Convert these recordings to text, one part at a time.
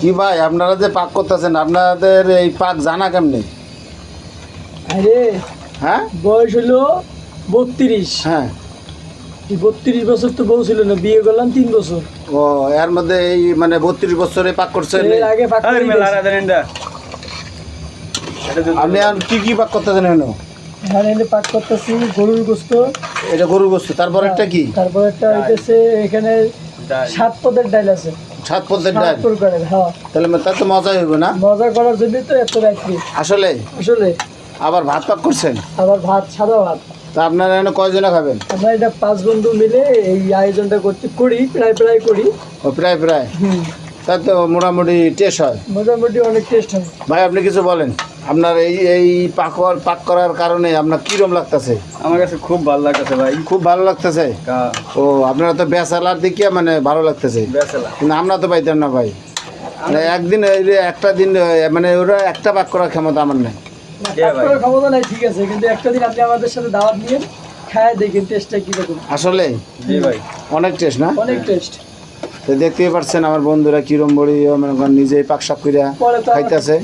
কি ভাই আপনারা যে পাক করতেছেন আপনাদের এই পাক জানা কেমনি? আরে হ্যাঁ বয়স হলো 32। হ্যাঁ। 32 বছর তো বউ ছিল না, বিয়ে করলাম 3 বছর। ও এর মধ্যে এই মানে 32 বছরে পাক করছেন? এর আগে পাক করে দিয়েছি। আপনি আর কি কি পাক করতেছেন এখনো? এখানে এনে পাক করতেছি গরুর গোস্ত। এটা গরুর গোস্ত, তারপর একটা কি? তারপর একটা হইতেছে এখানে 7 পদের ডাল আছে। 7 পদের ডাল? 7 প্রকারের, হ্যাঁ। তাহলে তার তো মজাই হবে না? মজা করার জন্য তো এত রাখি। আসলে আসলে আবার ভাত পাক করছেন? আবার ভাত, সাদা ভাত। তা আপনারা এখানে কয়জনে খাবেন? আমরা এটা 5 বন্ধু মিলে এই আয়োজনটা করি, প্রায় করি। ও প্রায় প্রায়। তাই তো মোটামুটি টেস্ট হয়? মোটামুটি অনেক টেস্ট হয়। ভাই আপনি কিছু বলেন, আপনার এই পাক করার কারণে আপনার কিরম লাগতেছে? আমার কাছে খুব ভালো লাগতেছে ভাই। খুব ভালো লাগতেছে? ও আপনারা তো বেচালার দিকে মানে ভালো লাগতেছে, কিন্তু আমরা তো পাইতাম না ভাই। মানে একদিন একটা দিন মানে ওরা একটা পাক করার ক্ষমতা আমার নেই। পাক করার ক্ষমতা নাই, ঠিক আছে, কিন্তু একটা দিন আপনি আমাদের সাথে দাওয়াত নিয়ে খায় দেখেন টেস্টটা কিরকম। আসলে অনেক টেস্ট না? অনেক টেস্ট। তো দেখতেই পাচ্ছেন আমার বন্ধুরা কিরম বড়ি মানে নিজেই পাক শাক করিয়া খাইতেছে।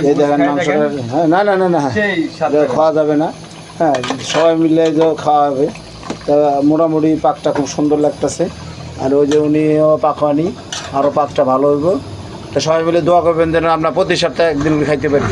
এই দেখেন মাংসটা, হ্যাঁ না না না না খাওয়া যাবে না, হ্যাঁ সবাই মিলে যে খাওয়া হবে। তা মোটামুটি পাকটা খুব সুন্দর লাগতেছে। আর ওই যে উনিও পাক হয়নি, আরও পাকটা ভালো হইব। তা সবাই মিলে দোয়া করবেন যেন আমরা প্রতি সপ্তাহে একদিন খাইতে পারি।